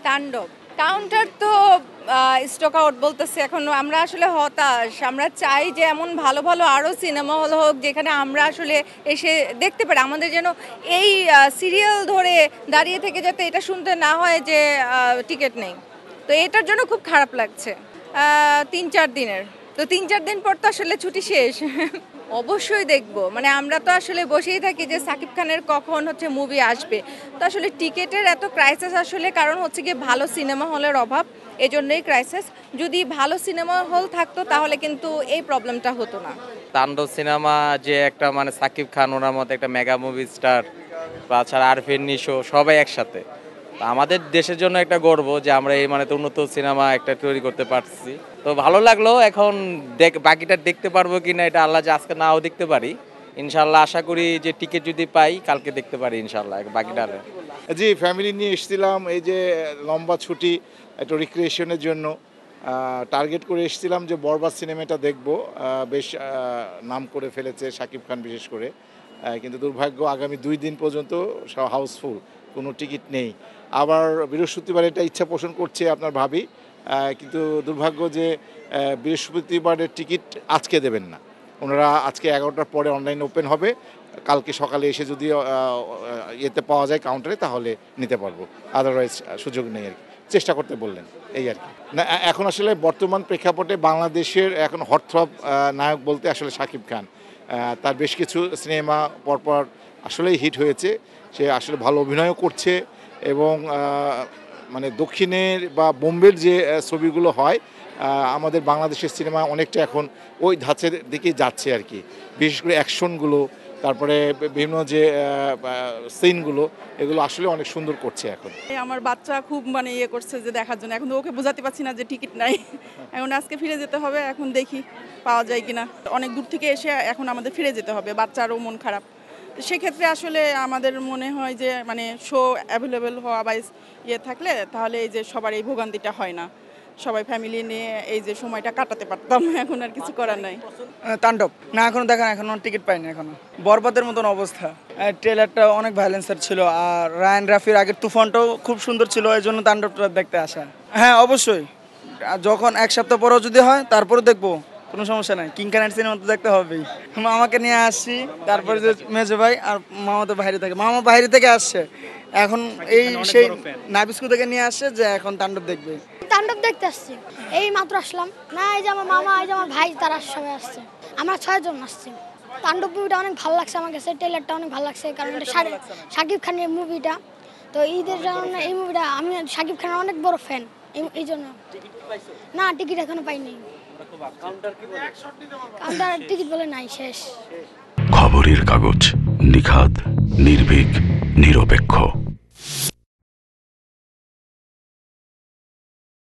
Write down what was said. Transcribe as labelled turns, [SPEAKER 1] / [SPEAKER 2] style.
[SPEAKER 1] তাণ্ডব কাউন্টার তো stock out বলতেছে এখন আমরা আসলে হতাশ আমরা চাই যে এমন ভালো ভালো আরও সিনেমা হল হোক যেখানে আমরা আসলে এসে দেখতে পারি আমাদের যেন এই সিরিয়াল ধরে দাঁড়িয়ে থেকে যাতে এটা শুনতে না হয় যে টিকিট নেই তো এটার জন্য খুব খারাপ লাগছে 3-4 দিনের তো 3-4 দিন পর তো আসলে ছুটি শেষ অবশ্যই দেখব মানে আমরা তো আসলে বসেই থাকি যে সাকিব খানের কখন হচ্ছে মুভি আসবে তো আসলে টিকিটের এত ক্রাইসিস আসলে কারণ হচ্ছে গিয়ে ভালো সিনেমা হলের অভাব এজন্যই ক্রাইসিস যদি ভালো সিনেমা হল থাকতো তাহলে কিন্তু এই প্রবলেমটা হতো না
[SPEAKER 2] তাণ্ডব সিনেমা যে একটা মানে সাকিব খান ওনার মতো একটা মেগা মুভি স্টার তাছাড়া আরফিন নিশো সবাই একসাথে আমাদের দেশের জন্য একটা গর্ব যে আমরা এই মানে উন্নত সিনেমা একটা তৈরি করতে পারছি তো ভালো লাগলো এখন বাকিটা দেখতে পারবো কিনা এটা আল্লাহ যে আজকে নাও দেখতে পারি ইনশাল্লাহ আশা করি যে টিকিট যদি পাই কালকে দেখতে পারি ইনশাল্লাহ বাকিটা
[SPEAKER 3] জি ফ্যামিলি নিয়ে এসেছিলাম এই যে লম্বা ছুটি একটা রিক্রিয়েশনের জন্য টার্গেট করে এসেছিলাম যে বরবাদ সিনেমাটা দেখব বেশ নাম করে ফেলেছে শাকিব খান বিশেষ করে কিন্তু দুর্ভাগ্য আগামী 2 দিন পর্যন্ত হাউসফুল কোনো টিকিট নেই আবার বৃহস্পতিবার এটা ইচ্ছা পোষণ করছে আপনার ভাবি কিন্তু দুর্ভাগ্য যে বৃহস্পতিবারের টিকিট আজকে দেবেন না ওনারা আজকে 11টার পরে অনলাইন ওপেন হবে কালকে সকালে এসে যদি ইয়েতে পাওয়া যায় কাউন্টারে তাহলে নিতে পারবো আদারওয়াইজ সুযোগ নেই আর কি চেষ্টা করতে বললেন এই আর কি না এখন আসলে বর্তমান প্রেক্ষাপটে বাংলাদেশের এখন হটথ্রব নায়ক বলতে আসলে শাকিব খান তার বেশ কিছু সিনেমা পরপর আসলেই হিট হয়েছে সে আসলে ভালো অভিনয়ও করছে এবং মানে দক্ষিণের বা বোম্বের যে ছবিগুলো হয় আমাদের বাংলাদেশের সিনেমা অনেকটা এখন ওই ধাঁচের দিকেই যাচ্ছে আর কি বিশেষ করে অ্যাকশনগুলো তারপরে বিভিন্ন যে সিনগুলো এগুলো আসলে অনেক সুন্দর করছে এখন
[SPEAKER 4] আমার বাচ্চা খুব মানে ইয়ে করছে যে দেখার জন্য এখন ওকে বোঝাতে পারছি না যে টিকিট নাই এখন আজকে ফিরে যেতে হবে এখন দেখি পাওয়া যায় কিনা অনেক দূর থেকে এসে এখন আমাদের ফিরে যেতে হবে বাচ্চারও মন খারাপ সেক্ষেত্রে আসলে আমাদের মনে হয় যে মানে শো অ্যাভেলেবেল হওয়া বা ইয়ে থাকলে তাহলে এই যে সবার এই ভোগান্তিটা হয় না সবাই ফ্যামিলি নিয়ে এই যে সময়টা কাটাতে পারতাম এখন আর কিছু করার নাই
[SPEAKER 5] তাণ্ডব না এখনো দেখেন এখনো টিকিট পাইনি এখনো বরবাদের মতন অবস্থা ট্রেলারটা অনেক ভায়োলেন্সার ছিল আর রায়ান রাফির আগের তুফানটাও খুব সুন্দর ছিল এই জন্য তাণ্ডবটা দেখতে আসা হ্যাঁ অবশ্যই যখন 1 সপ্তাহ পরেও যদি হয় তারপরে দেখবো কোনো সমস্যা নাই কিং খানের সিনেমা তো দেখতে হবেই মামাকে নিয়ে আসছি তারপরে যে মেজো ভাই আর মামা তো বাইরে থেকে মামা বাইরে থেকে আসছে এখন এই সেই নাবিস্কু থেকে নিয়ে আসছে যে এখন তাণ্ডব দেখবে
[SPEAKER 6] তাণ্ডব দেখতে আসছি এই মাত্র আসলাম না এই যে আমার মামা এই যে আমার ভাই তারা সবাই আসছে আমরা 6 জন আসছি তাণ্ডব মুভিটা অনেক ভালো লাগছে আমার কাছে ট্রেলারটা অনেক ভালো লাগছে কারণ এটা শাকিব খানের মুভিটা তো ঈদের জন্য এই মুভিটা আমি শাকিব খানের অনেক বড় ফ্যান এই জন্য না টিকিট এখনো পাইনি কাউন্টার টিকিট বলে নাই শেষ
[SPEAKER 7] খবরের কাগজ নিখাত নির্ভীক নিরপেক্ষ